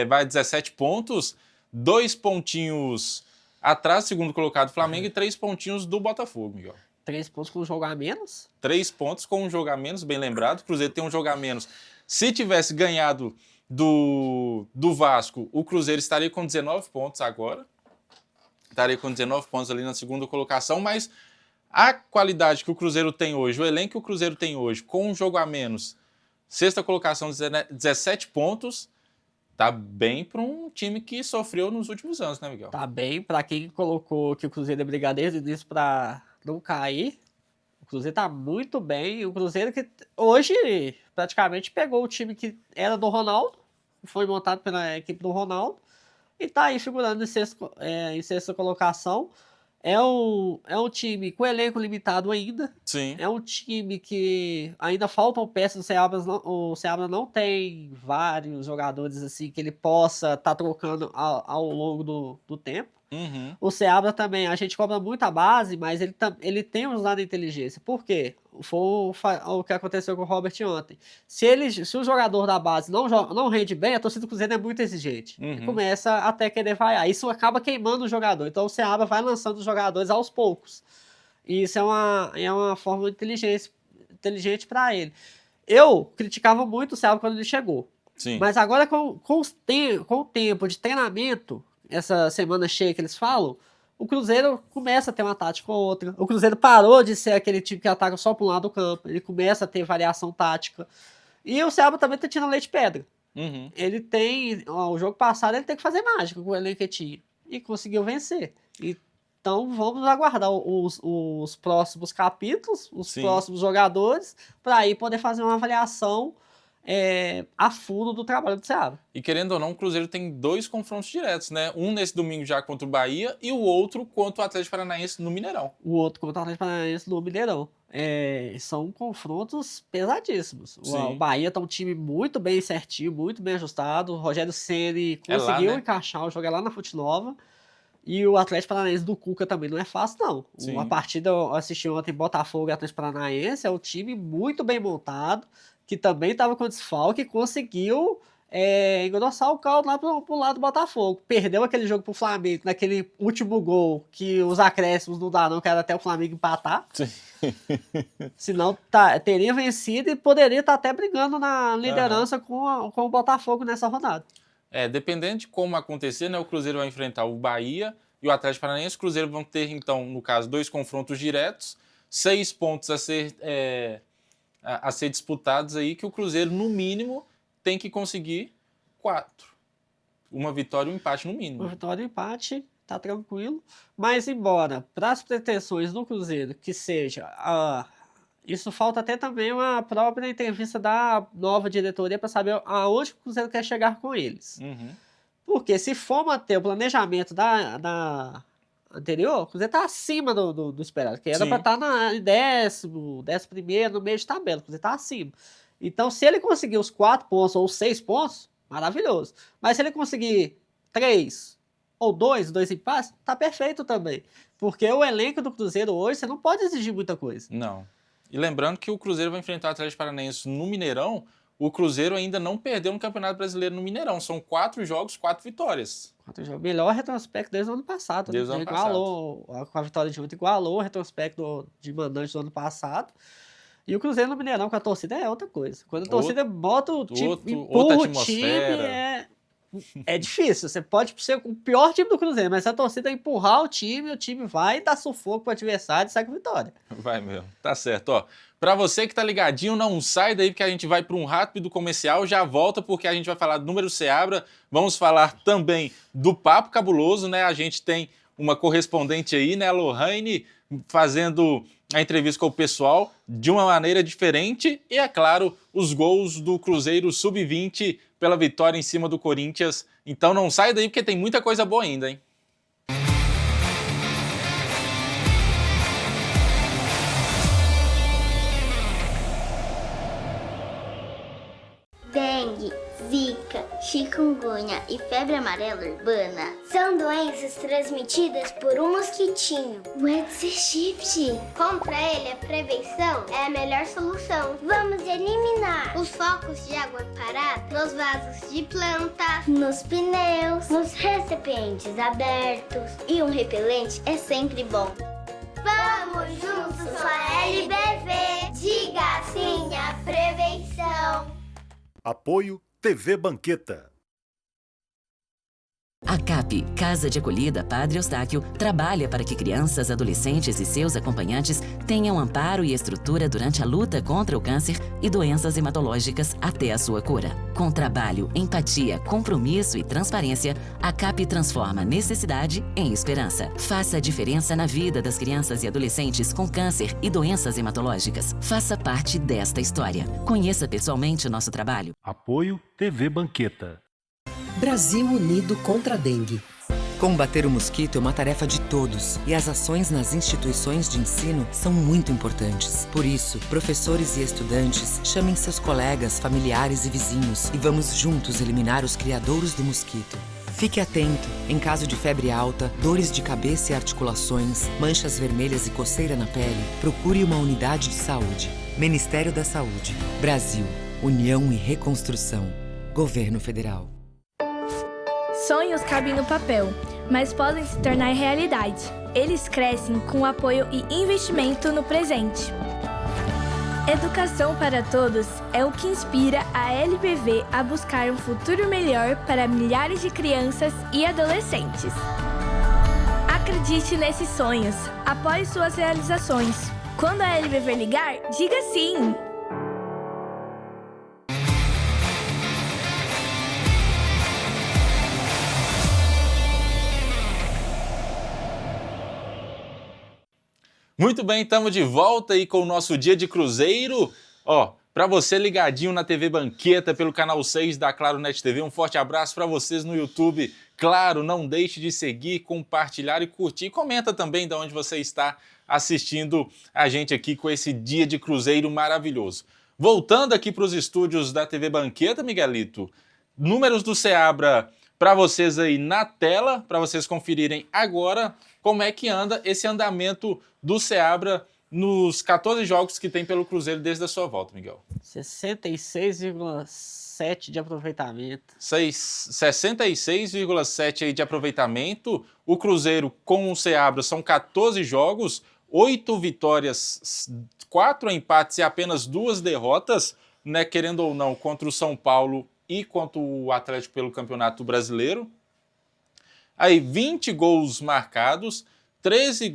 S1: vai 17 pontos, 2 pontinhos atrás do segundo colocado Flamengo e 3 pontinhos do Botafogo, Miguel.
S2: 3 pontos com um jogo a menos?
S1: 3 pontos com um jogo a menos, bem lembrado. O Cruzeiro tem um jogo a menos. Se tivesse ganhado do Vasco, o Cruzeiro estaria com 19 pontos agora. Estaria com 19 pontos ali na segunda colocação, mas a qualidade que o Cruzeiro tem hoje, o elenco que o Cruzeiro tem hoje, com um jogo a menos, sexta colocação, 17 pontos, tá bem para um time que sofreu nos últimos anos, né, Miguel?
S2: Tá bem, para quem colocou que o Cruzeiro é brigadeiro desde o início para não cair, o Cruzeiro tá muito bem. O Cruzeiro que hoje praticamente pegou o time que era do Ronaldo, foi montado pela equipe do Ronaldo, e tá aí figurando em sexta colocação. É um time com elenco limitado ainda.
S1: Sim.
S2: É um time que ainda faltam peças. O Seabra não tem vários jogadores assim que ele possa estar trocando ao longo do tempo.
S1: Uhum.
S2: O Seabra também, a gente cobra muito a base, mas ele tem uns lados de inteligência. Por quê? Foi o que aconteceu com o Robert ontem. Se o jogador da base não rende bem, a torcida do Cruzeiro é muito exigente.
S1: Uhum.
S2: E começa até querer vaiar. Isso acaba queimando o jogador. Então o Seabra vai lançando os jogadores aos poucos. E isso é uma forma inteligente para ele. Eu criticava muito o Seabra quando ele chegou.
S1: Sim.
S2: Mas agora com o tempo de treinamento, essa semana cheia que eles falam, o Cruzeiro começa a ter uma tática ou outra. O Cruzeiro parou de ser aquele time que ataca só para um lado do campo. Ele começa a ter variação tática. E o Seabra também tá tirando leite de pedra.
S1: Uhum.
S2: Ele tem... o jogo passado ele tem que fazer mágica com o elenco que tinha. E conseguiu vencer. Então vamos aguardar os próximos capítulos, os
S1: Sim.
S2: próximos jogadores, para aí poder fazer uma avaliação a fundo do trabalho do Seabra.
S1: E querendo ou não, o Cruzeiro tem 2 confrontos diretos, né? Um nesse domingo já contra o Bahia e o outro contra o Atlético Paranaense no Mineirão.
S2: O outro contra o Atlético Paranaense no Mineirão. São confrontos pesadíssimos. O Bahia tá um time muito bem certinho, muito bem ajustado. O Rogério Ceni conseguiu encaixar o jogo lá na Fonte Nova. E o Atlético Paranaense do Cuca também não é fácil, não.
S1: Sim.
S2: A partida eu assisti ontem Botafogo e Atlético Paranaense, é um time muito bem montado, que também estava com desfalque e conseguiu engrossar o caldo lá pro lado do Botafogo. Perdeu aquele jogo pro Flamengo, naquele último gol, que os acréscimos não dá não, que era até o Flamengo empatar.
S1: Sim.
S2: Senão teria vencido e poderia estar até brigando na liderança com o Botafogo nessa rodada.
S1: Dependendo de como acontecer, né, o Cruzeiro vai enfrentar o Bahia e o Atlético Paranaense. O Cruzeiro vão ter, então, no caso, 2 confrontos diretos, 6 pontos a ser disputados aí, que o Cruzeiro, no mínimo, tem que conseguir 4. Uma vitória e um empate, no mínimo.
S2: Uma vitória e um empate, tá tranquilo. Mas, embora, para as pretensões do Cruzeiro, que seja... isso falta até também uma própria entrevista da nova diretoria para saber aonde o Cruzeiro quer chegar com eles.
S1: Uhum.
S2: Porque se for manter o planejamento da anterior, o Cruzeiro tá acima do esperado, que era para estar em 11º, no meio de tabela. O Cruzeiro tá acima. Então, se ele conseguir os 4 pontos ou os 6 pontos, maravilhoso. Mas se ele conseguir 3 ou 2 empates, tá perfeito também. Porque o elenco do Cruzeiro hoje, você não pode exigir muita coisa.
S1: Não. E lembrando que o Cruzeiro vai enfrentar o Atlético Paranaense no Mineirão. O Cruzeiro ainda não perdeu no Campeonato Brasileiro no Mineirão. São 4 jogos, 4 vitórias.
S2: Melhor retrospecto desde o ano passado.
S1: Desde o ano
S2: igualou, com a vitória de ontem, igualou o retrospecto de mandante do ano passado. E o Cruzeiro no Mineirão com a torcida é outra coisa. Quando a torcida bota o time, empurra o time, é difícil. Você pode ser o pior time do Cruzeiro, mas se a torcida empurrar o time vai dar sufoco pro adversário e sai com vitória.
S1: Vai mesmo, tá certo. Ó, pra você que tá ligadinho, não sai daí porque a gente vai para um rápido comercial, já volta porque a gente vai falar do número Seabra, vamos falar também do Papo Cabuloso, né? A gente tem uma correspondente aí, né, a Lohane, fazendo a entrevista com o pessoal de uma maneira diferente e, é claro, os gols do Cruzeiro Sub-20 pela vitória em cima do Corinthians. Então não sai daí porque tem muita coisa boa ainda, hein?
S3: Dengue, dengue, zika, chikungunya e febre amarela urbana são doenças transmitidas por um mosquitinho, o Aedes aegypti. Contra ele, a prevenção é a melhor solução. Vamos eliminar os focos de água parada nos vasos de plantas, nos pneus, nos recipientes abertos. E um repelente é sempre bom. Vamos juntos com a LBV. Diga sim à prevenção.
S4: Apoio TV Banqueta.
S5: A CAP, Casa de Acolhida Padre Eustáquio, trabalha para que crianças, adolescentes e seus acompanhantes tenham amparo e estrutura durante a luta contra o câncer e doenças hematológicas até a sua cura. Com trabalho, empatia, compromisso e transparência, a CAP transforma necessidade em esperança. Faça a diferença na vida das crianças e adolescentes com câncer e doenças hematológicas. Faça parte desta história. Conheça pessoalmente o nosso trabalho.
S4: Apoio TV Banqueta.
S6: Brasil unido contra a dengue.
S7: Combater o mosquito é uma tarefa de todos e as ações nas instituições de ensino são muito importantes. Por isso, professores e estudantes chamem seus colegas, familiares e vizinhos e vamos juntos eliminar os criadouros do mosquito. Fique atento. Em caso de febre alta, dores de cabeça e articulações, manchas vermelhas e coceira na pele, procure uma unidade de saúde. Ministério da Saúde. Brasil. União e Reconstrução. Governo Federal.
S8: Sonhos cabem no papel, mas podem se tornar realidade. Eles crescem com apoio e investimento no presente. Educação para todos é o que inspira a LBV a buscar um futuro melhor para milhares de crianças e adolescentes. Acredite nesses sonhos, apoie suas realizações. Quando a LBV ligar, diga sim!
S1: Muito bem, estamos de volta aí com o nosso Dia de Cruzeiro. Ó, para você ligadinho na TV Banqueta pelo canal 6 da Claro Net TV, um forte abraço para vocês no YouTube. Claro, não deixe de seguir, compartilhar e curtir. Comenta também de onde você está assistindo a gente aqui com esse Dia de Cruzeiro maravilhoso. Voltando aqui para os estúdios da TV Banqueta, Miguelito, números do Seabra para vocês aí na tela, para vocês conferirem agora como é que anda esse andamento do Seabra nos 14 jogos que tem pelo Cruzeiro desde a sua volta, Miguel.
S2: 66,7 de aproveitamento.
S1: 66,7 aí de aproveitamento. O Cruzeiro com o Seabra são 14 jogos, 8 vitórias, 4 empates e apenas 2 derrotas, né, querendo ou não, contra o São Paulo e contra o Atlético pelo Campeonato Brasileiro. Aí 20 gols marcados, 13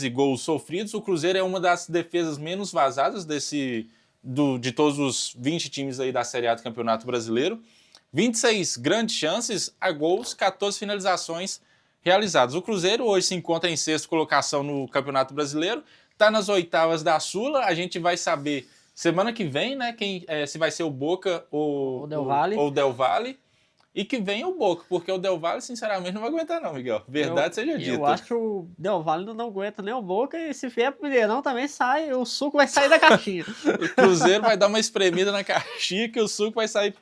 S1: gols sofridos. O Cruzeiro é uma das defesas menos vazadas de todos os 20 times aí da Série A do Campeonato Brasileiro. 26 grandes chances a gols, 14 finalizações realizadas. O Cruzeiro hoje se encontra em sexta colocação no Campeonato Brasileiro, está nas oitavas da Sula. A gente vai saber semana que vem, né, se vai ser o Boca ou o Del Valle. E que venha o Boca, porque o Del Valle, sinceramente, não vai aguentar não, Miguel. Verdade seja dita.
S2: Eu acho que o Del Valle não aguenta nem o Boca, e se vier pro Mineirão também sai, o suco vai sair da caixinha.
S1: O Cruzeiro vai dar uma espremida na caixinha que o suco vai sair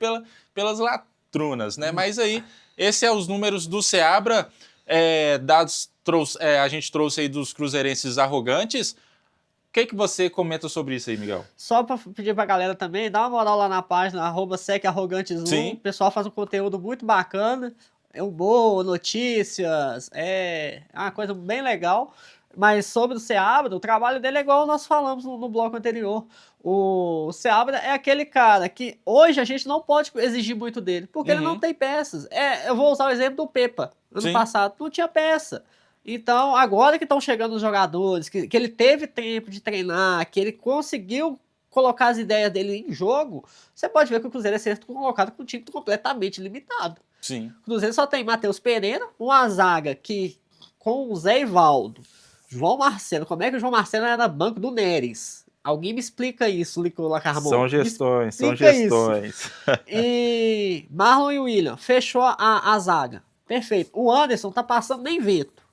S1: pelas latrunas, né? Mas aí, esses são os números do Seabra, a gente trouxe aí dos cruzeirenses arrogantes. O que você comenta sobre isso aí, Miguel?
S2: Só para pedir pra galera também, dá uma moral lá na página, @secarrogantes1. O pessoal faz um conteúdo muito bacana, é humor, notícias, é uma coisa bem legal. Mas sobre o Seabra, o trabalho dele é igual nós falamos no bloco anterior. O Seabra é aquele cara que hoje a gente não pode exigir muito dele, porque ele não tem peças. Eu vou usar o exemplo do Pepa. Ano passado não tinha peça. Então, agora que estão chegando os jogadores, que ele teve tempo de treinar, que ele conseguiu colocar as ideias dele em jogo, você pode ver que o Cruzeiro é sendo colocado com um time completamente limitado.
S1: Sim.
S2: O Cruzeiro só tem Matheus Pereira, uma zaga que, com o Zé Ivaldo, João Marcelo, como é que o João Marcelo era banco do Neres? Alguém me explica isso, Nicolau Carmon.
S1: São gestões.
S2: E Marlon e William, fechou a zaga. Perfeito. O Anderson tá passando nem vento.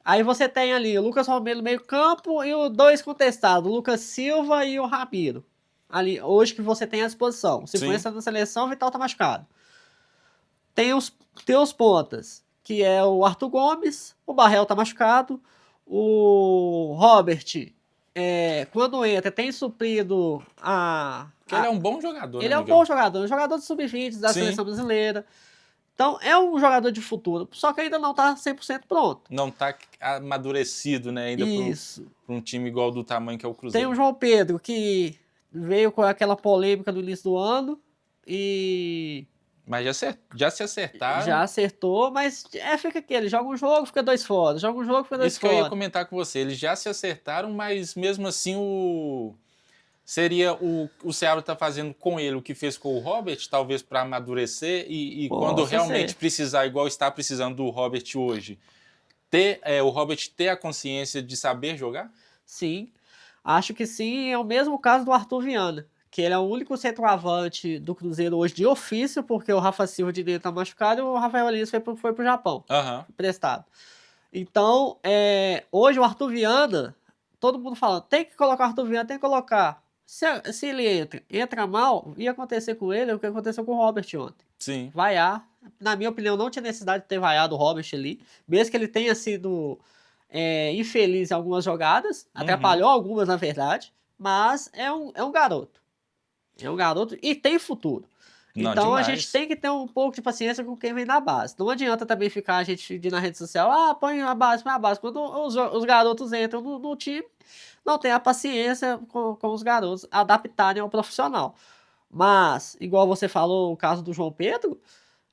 S2: Aí você tem ali o Lucas Romero no meio campo e os dois contestados, o Lucas Silva e o Ramiro. ali hoje que você tem à disposição. Se for na seleção, o Vital tá machucado. Tem os pontas, que é o Arthur Gomes, o Barrel tá machucado, o Robert, quando entra, tem suprido
S1: ele é um bom jogador,
S2: Ele
S1: né,
S2: é um bom jogador, um jogador de sub-20 da seleção brasileira. Então, é um jogador de futuro, só que ainda não está 100% pronto.
S1: Não está amadurecido, né, ainda para um time igual do tamanho que é o Cruzeiro.
S2: Tem o João Pedro, que veio com aquela polêmica no início do ano e...
S1: Mas já se acertaram.
S2: Já acertou, mas fica aquele, joga um jogo, fica 2 fora, joga um jogo, fica 2 fora.
S1: Isso que eu ia comentar com você, eles já se acertaram, mas mesmo assim seria o Seabra tá fazendo com ele o que fez com o Robert, talvez para amadurecer e quando realmente precisar, igual está precisando do Robert hoje, o Robert ter a consciência de saber jogar?
S2: Sim, acho que sim. É o mesmo caso do Arthur Viana, que ele é o único centroavante do Cruzeiro hoje de ofício, porque o Rafa Silva de dentro tá machucado e o Rafael Elias foi pro Japão, emprestado. Então, hoje o Arthur Viana, todo mundo falando, tem que colocar o Arthur Viana, tem que colocar. Se ele entra mal, ia acontecer com ele o que aconteceu com o Robert ontem.
S1: Sim.
S2: Vaiar. Na minha opinião, não tinha necessidade de ter vaiado o Robert ali, mesmo que ele tenha sido infeliz em algumas jogadas, atrapalhou algumas, na verdade, mas é um garoto. É um garoto e tem futuro.
S1: Não,
S2: então
S1: demais.
S2: A gente tem que ter um pouco de paciência com quem vem da base. Não adianta também ficar a gente na rede social, põe a base. Quando os garotos entram no time, não tem a paciência com os garotos adaptarem ao profissional. Mas, igual você falou, o caso do João Pedro,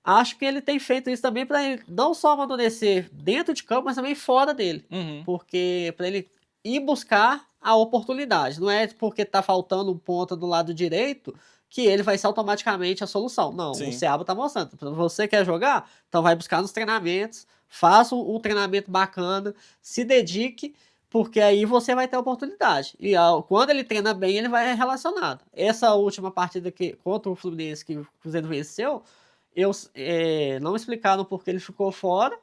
S2: acho que ele tem feito isso também para ele não só amadurecer dentro de campo, mas também fora dele. Porque para ele ir buscar a oportunidade. Não é porque tá faltando um ponta do lado direito que ele vai ser automaticamente a solução. Não, o Seabra tá mostrando. Você quer jogar? Então vai buscar nos treinamentos, faça um treinamento bacana, se dedique, porque aí você vai ter oportunidade. E quando ele treina bem, ele vai relacionado. Essa última partida contra o Fluminense que o Cruzeiro venceu, não explicaram por que ele ficou fora.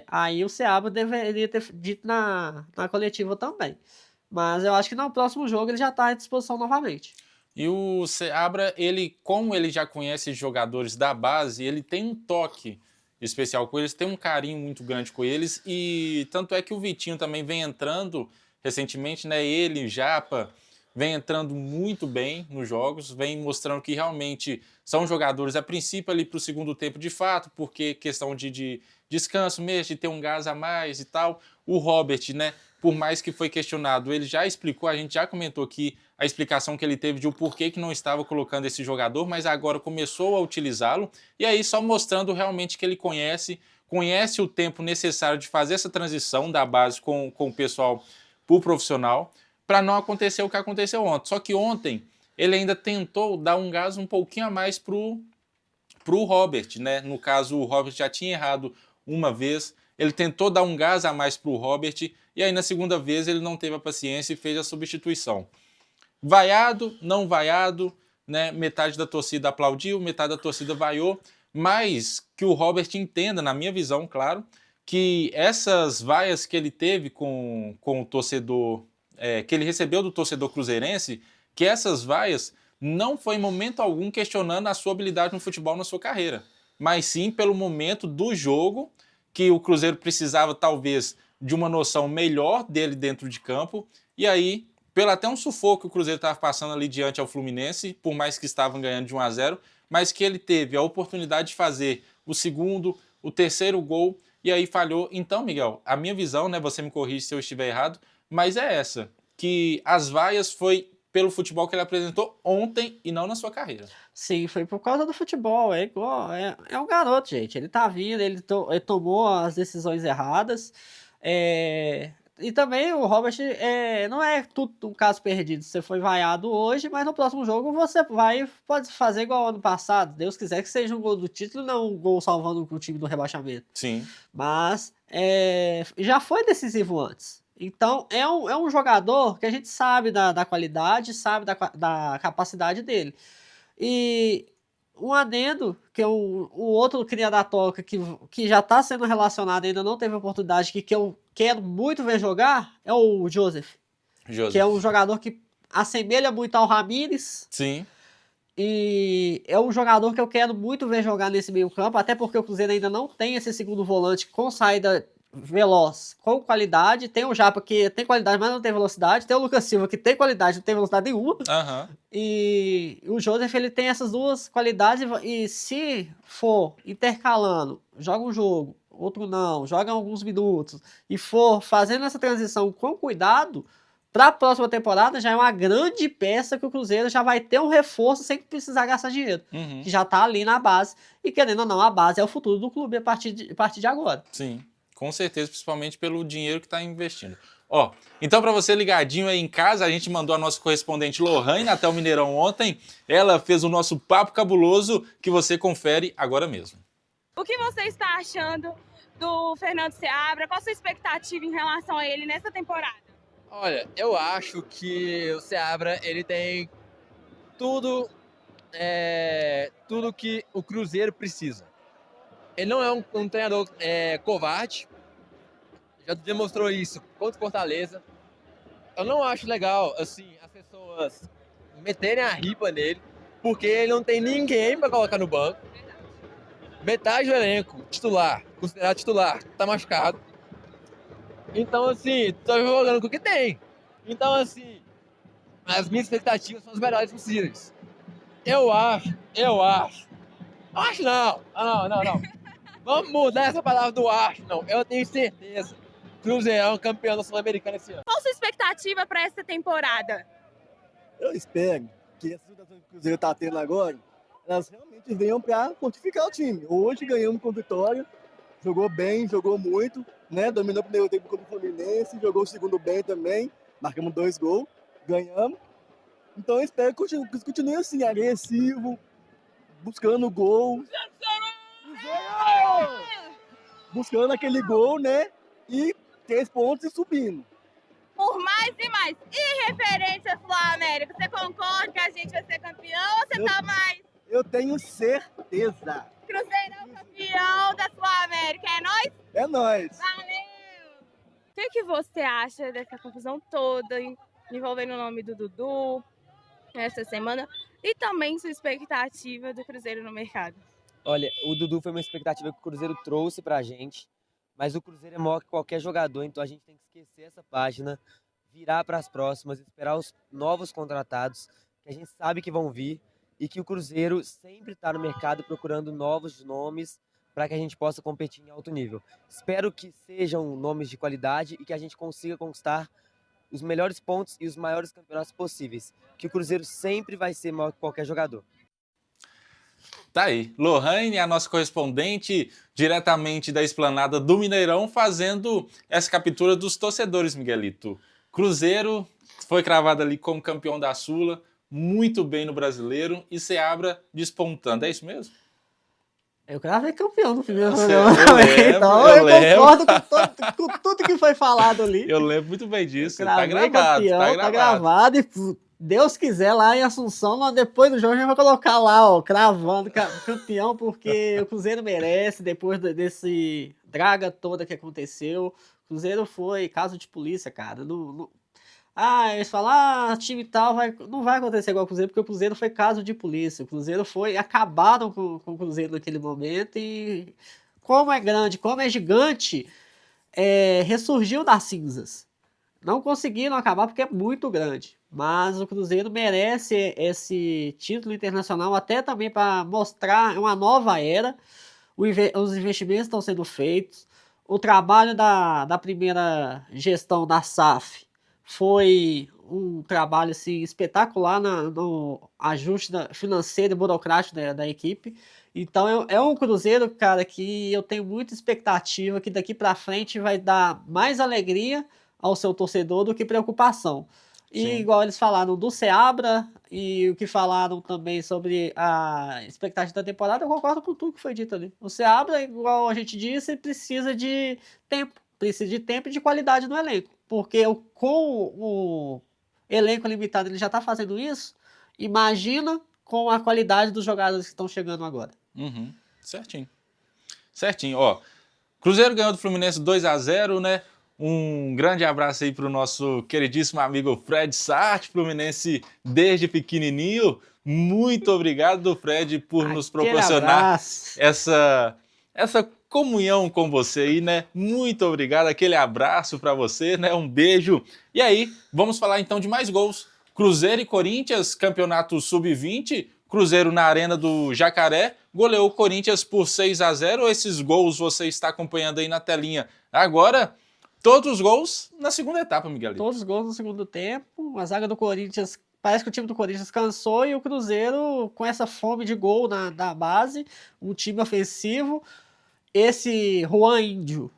S2: Aí o Seabra deveria ter dito na coletiva também. Mas eu acho que no próximo jogo ele já está à disposição novamente.
S1: E o Seabra, como ele já conhece jogadores da base, ele tem um toque especial com eles, tem um carinho muito grande com eles, e tanto é que o Vitinho também vem entrando recentemente, né? Ele, o Japa, vem entrando muito bem nos jogos, vem mostrando que realmente são jogadores, a princípio, ali para o segundo tempo de fato, porque questão de descanso mesmo, de ter um gás a mais e tal. O Robert, né? Por mais que foi questionado, ele já explicou, a gente já comentou aqui a explicação que ele teve de o porquê que não estava colocando esse jogador, mas agora começou a utilizá-lo, e aí só mostrando realmente que ele conhece o tempo necessário de fazer essa transição da base com o pessoal para o profissional, para não acontecer o que aconteceu ontem. Só que ontem ele ainda tentou dar um gás um pouquinho a mais pro Robert, né? No caso, o Robert já tinha errado uma vez, ele tentou dar um gás a mais pro Robert, e aí na segunda vez ele não teve a paciência e fez a substituição. Vaiado, não vaiado, né? Metade da torcida aplaudiu, metade da torcida vaiou, mas que o Robert entenda, na minha visão, claro, que essas vaias que ele teve com o torcedor, que ele recebeu do torcedor cruzeirense, que essas vaias não foi em momento algum questionando a sua habilidade no futebol na sua carreira, mas sim pelo momento do jogo, que o Cruzeiro precisava talvez de uma noção melhor dele dentro de campo, e aí, pelo até um sufoco que o Cruzeiro estava passando ali diante ao Fluminense, por mais que estavam ganhando de 1-0, mas que ele teve a oportunidade de fazer o segundo, o terceiro gol, e aí falhou. Então, Miguel, a minha visão, né, você me corrige se eu estiver errado, mas é essa, que as vaias foi pelo futebol que ele apresentou ontem e não na sua carreira.
S2: Sim, foi por causa do futebol, é um garoto, gente, ele tá vindo, ele tomou as decisões erradas, e também o Robert não é tudo um caso perdido. Você foi vaiado hoje, mas no próximo jogo você pode fazer igual ano passado. Deus quiser que seja um gol do título, não um gol salvando o time do rebaixamento.
S1: Sim.
S2: Mas já foi decisivo antes. Então é um jogador que a gente sabe da qualidade, sabe da capacidade dele. E um adendo, que o outro cria da toca que já está sendo relacionado, ainda não teve oportunidade, que eu quero muito ver jogar, é o Joseph. Que é um jogador que assemelha muito ao Ramires.
S1: Sim.
S2: E é um jogador que eu quero muito ver jogar nesse meio campo, até porque o Cruzeiro ainda não tem esse segundo volante com saída veloz, com qualidade. Tem o Japa que tem qualidade, mas não tem velocidade. Tem o Lucas Silva que tem qualidade, não tem velocidade nenhuma.
S1: Aham.
S2: E o Joseph, ele tem essas duas qualidades e se for intercalando, joga um jogo, outro não, joga alguns minutos e for fazendo essa transição com cuidado, para a próxima temporada já é uma grande peça que o Cruzeiro já vai ter um reforço sem precisar gastar dinheiro, que já tá ali na base. E querendo ou não, a base é o futuro do clube a partir de agora.
S1: Sim, com certeza, principalmente pelo dinheiro que está investindo. Ó, então para você ligadinho aí em casa, a gente mandou a nossa correspondente Lohane até o Mineirão ontem. Ela fez o nosso papo cabuloso que você confere agora mesmo.
S9: O que você está achando do Fernando Seabra? Qual a sua expectativa em relação a ele nessa temporada?
S10: Olha, eu acho que o Seabra, ele tem tudo que o Cruzeiro precisa. Ele não é um treinador covarde, já demonstrou isso contra o Fortaleza. Eu não acho legal, assim, as pessoas meterem a ripa nele, porque ele não tem ninguém para colocar no banco. Metade do elenco titular, considerado titular, tá machucado. Então, assim, tô jogando com o que tem. Então, assim, as minhas expectativas são as melhores possíveis. Eu acho. Acho não. Não. Vamos mudar essa palavra do acho, não. Eu tenho certeza. Cruzeirão campeão da Sul-Americana esse ano.
S9: Qual a sua expectativa para essa temporada?
S11: Eu espero que essas situações que o Cruzeiro está tendo agora, elas realmente venham para pontificar o time. Hoje ganhamos com vitória, jogou bem, jogou muito, né? Dominou o primeiro tempo contra o Fluminense, jogou o segundo bem também, marcamos 2 gols, ganhamos. Então eu espero que continue assim, agressivo, buscando gol. Buscando aquele gol, né? E 3 pontos e subindo.
S9: Por mais e mais. E referente à Sul-América, você concorda que a gente vai ser campeão ou você tá mais?
S11: Eu tenho certeza.
S9: Cruzeirão campeão da Sul-América, é nóis?
S11: É nóis.
S9: Valeu! O que você acha dessa confusão toda envolvendo o nome do Dudu essa semana e também sua expectativa do Cruzeiro no mercado?
S12: Olha, o Dudu foi uma expectativa que o Cruzeiro trouxe pra gente, mas o Cruzeiro é maior que qualquer jogador, então a gente tem que esquecer essa página, virar para as próximas, esperar os novos contratados, que a gente sabe que vão vir, e que o Cruzeiro sempre está no mercado procurando novos nomes para que a gente possa competir em alto nível. Espero que sejam nomes de qualidade e que a gente consiga conquistar os melhores pontos e os maiores campeonatos possíveis, que o Cruzeiro sempre vai ser maior que qualquer jogador.
S1: Tá aí, Lohane, a nossa correspondente diretamente da esplanada do Mineirão, fazendo essa captura dos torcedores, Miguelito. Cruzeiro foi cravado ali como campeão da Sula, muito bem no Brasileiro, e Seabra despontando, é isso mesmo?
S2: Eu cravei campeão no primeiro
S1: Eu
S2: programa,
S1: lembro,
S2: então eu concordo com tudo que foi falado ali.
S1: Eu lembro muito bem disso, tá
S2: Cravei
S1: gravado,
S2: campeão, tá gravado e Deus quiser lá em Assunção, depois do jogo a gente vai colocar lá, ó, cravando campeão, porque o Cruzeiro merece, depois desse draga toda que aconteceu. O Cruzeiro foi caso de polícia, cara. Eles falam, time tal, não vai acontecer igual o Cruzeiro, porque o Cruzeiro foi caso de polícia. O Cruzeiro acabaram com o Cruzeiro naquele momento e como é grande, como é gigante, ressurgiu das cinzas. Não conseguiram acabar porque é muito grande, mas o Cruzeiro merece esse título internacional até também para mostrar uma nova era. Os investimentos estão sendo feitos, o trabalho da primeira gestão da SAF foi um trabalho assim, espetacular no ajuste financeiro e burocrático da equipe. Então é um Cruzeiro, cara, que eu tenho muita expectativa que daqui para frente vai dar mais alegria ao seu torcedor do que preocupação. E
S1: Sim.
S2: igual eles falaram do Seabra e o que falaram também sobre a expectativa da temporada, eu concordo com tudo que foi dito ali. O Seabra, igual a gente disse, precisa de tempo e de qualidade no elenco. Porque com o elenco limitado ele já está fazendo isso, imagina com a qualidade dos jogadores que estão chegando agora.
S1: Certinho. Ó, Cruzeiro ganhou do Fluminense 2-0, né? Um grande abraço aí para o nosso queridíssimo amigo Fred Sart, fluminense desde pequenininho. Muito obrigado, Fred, por nos proporcionar essa comunhão com você aí, né? Muito obrigado, aquele abraço para você, né? Um beijo. E aí, vamos falar então de mais gols. Cruzeiro e Corinthians, campeonato sub-20. Cruzeiro na Arena do Jacaré, goleou o Corinthians por 6-0. Esses gols você está acompanhando aí na telinha agora. Todos os gols na segunda etapa, Miguelito.
S2: Todos os gols no segundo tempo. A zaga do Corinthians, parece que o time do Corinthians cansou e o Cruzeiro com essa fome de gol na base, um time ofensivo. Esse Juan Índio,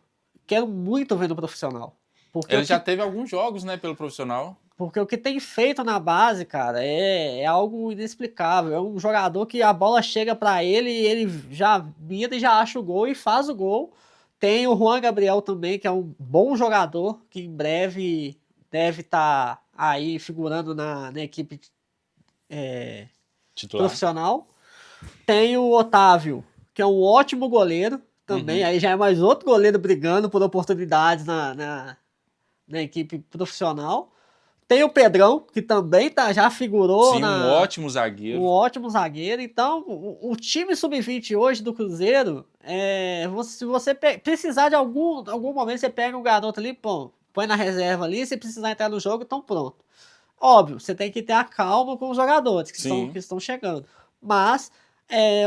S2: quero muito ver no profissional.
S1: Ele já teve alguns jogos, né, pelo profissional.
S2: Porque o que tem feito na base, cara, é algo inexplicável. É um jogador que a bola chega para ele e ele já mira e já acha o gol e faz o gol. Tem o Juan Gabriel também, que é um bom jogador, que em breve deve estar aí figurando na equipe profissional. Tem o Otávio, que é um ótimo goleiro também. Aí já é mais outro goleiro brigando por oportunidades na equipe profissional. Tem o Pedrão, que também já figurou.
S1: Sim, um ótimo zagueiro.
S2: Um ótimo zagueiro. Então, o time sub-20 hoje do Cruzeiro, se você precisar de algum momento, você pega um garoto ali, põe na reserva ali, se precisar entrar no jogo, então pronto. Óbvio, você tem que ter a calma com os jogadores que estão chegando. Mas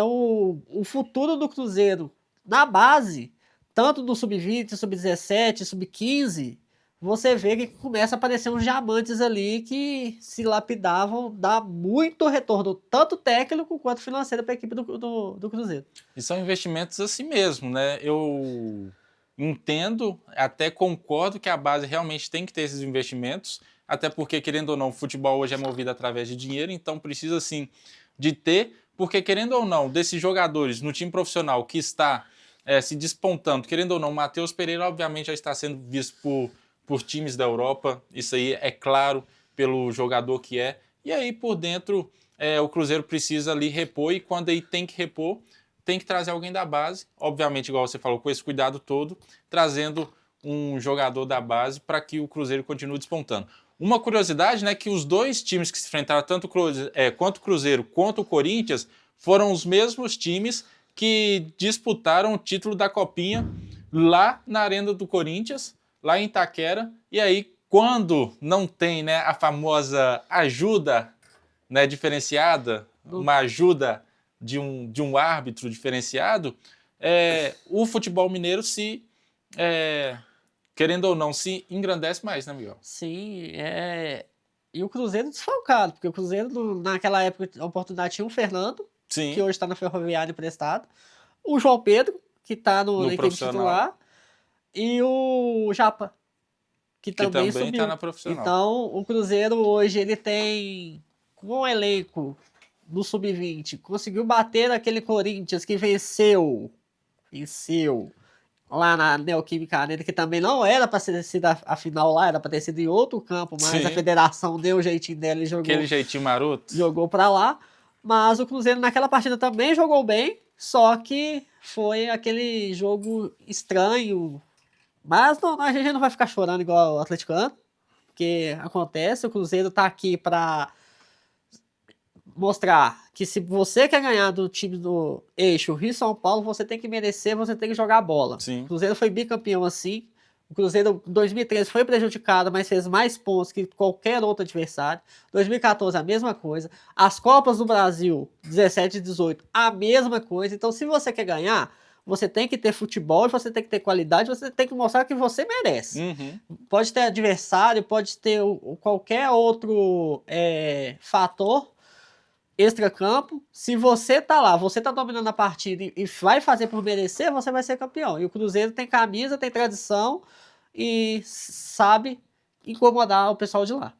S2: o futuro do Cruzeiro na base, tanto do sub-20, sub-17, sub-15, você vê que começa a aparecer uns diamantes ali que se lapidavam, dá muito retorno, tanto técnico quanto financeiro para a equipe do Cruzeiro.
S1: E são investimentos assim mesmo, né? Eu entendo, até concordo que a base realmente tem que ter esses investimentos, até porque, querendo ou não, o futebol hoje é movido através de dinheiro, então precisa sim de ter, porque querendo ou não, desses jogadores no time profissional que está se despontando, querendo ou não, o Matheus Pereira obviamente já está sendo visto por times da Europa, isso aí é claro pelo jogador que é, e aí por dentro o Cruzeiro precisa ali repor, e quando aí tem que repor, tem que trazer alguém da base, obviamente, igual você falou, com esse cuidado todo, trazendo um jogador da base para que o Cruzeiro continue despontando. Uma curiosidade, né, que os dois times que se enfrentaram, tanto quanto o Cruzeiro quanto o Corinthians, foram os mesmos times que disputaram o título da Copinha lá na Arena do Corinthians, lá em Itaquera, e aí quando não tem, né, a famosa ajuda, né, diferenciada, uma ajuda de um árbitro diferenciado, o futebol mineiro querendo ou não, se engrandece mais, né, Miguel?
S2: Sim, e o Cruzeiro desfalcado, porque o Cruzeiro naquela época, a oportunidade tinha o Fernando, que hoje está no Ferroviário emprestado, o João Pedro, que está na equipe titular, e o Japa, que também subiu.
S1: Tá na profissional.
S2: Então, o Cruzeiro hoje, ele tem, com o elenco do Sub-20, conseguiu bater aquele Corinthians que venceu lá na Neoquímica Arena, que também não era para ter sido a final lá, era para ter sido em outro campo, mas a federação deu o jeitinho dela e jogou.
S1: Aquele jeitinho maroto.
S2: Jogou para lá, mas o Cruzeiro naquela partida também jogou bem, só que foi aquele jogo estranho. Mas a gente não vai ficar chorando igual o atleticano, porque acontece, o Cruzeiro tá aqui para mostrar que se você quer ganhar do time do eixo Rio-São Paulo, você tem que merecer, você tem que jogar bola.
S1: Sim.
S2: O Cruzeiro foi bicampeão assim, o Cruzeiro em 2013 foi prejudicado, mas fez mais pontos que qualquer outro adversário. 2014 a mesma coisa. As Copas do Brasil, 17 e 18, a mesma coisa. Então se você quer ganhar, você tem que ter futebol, você tem que ter qualidade, você tem que mostrar que você merece. Pode ter adversário, pode ter qualquer outro fator extracampo. Se você tá lá, você tá dominando a partida e vai fazer por merecer, você vai ser campeão. E o Cruzeiro tem camisa, tem tradição e sabe incomodar o pessoal de lá.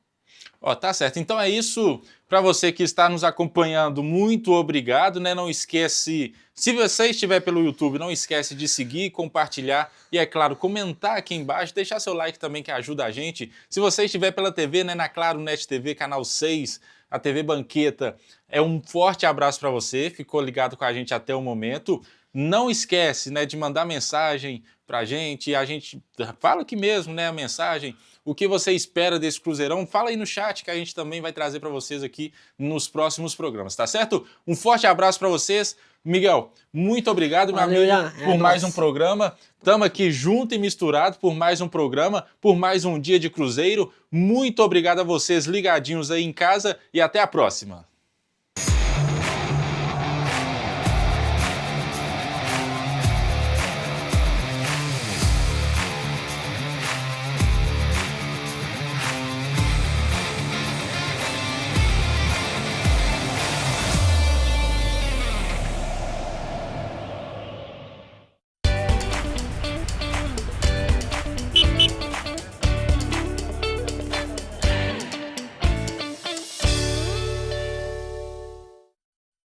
S1: Tá certo. Então é isso. Para você que está nos acompanhando, muito obrigado, né? Não esquece, se você estiver pelo YouTube, não esquece de seguir, compartilhar e, é claro, comentar aqui embaixo, deixar seu like também que ajuda a gente. Se você estiver pela TV, né, na Claro Net TV, canal 6, a TV Banqueta, um forte abraço para você, ficou ligado com a gente até o momento. Não esquece, né, de mandar mensagem pra gente, a gente fala aqui mesmo, né, a mensagem, o que você espera desse Cruzeirão, fala aí no chat que a gente também vai trazer para vocês aqui nos próximos programas, tá certo? Um forte abraço para vocês. Miguel, muito obrigado, meu amigo, por mais um programa. Estamos aqui junto e misturado por mais um programa, por mais um dia de Cruzeiro. Muito obrigado a vocês ligadinhos aí em casa e até a próxima.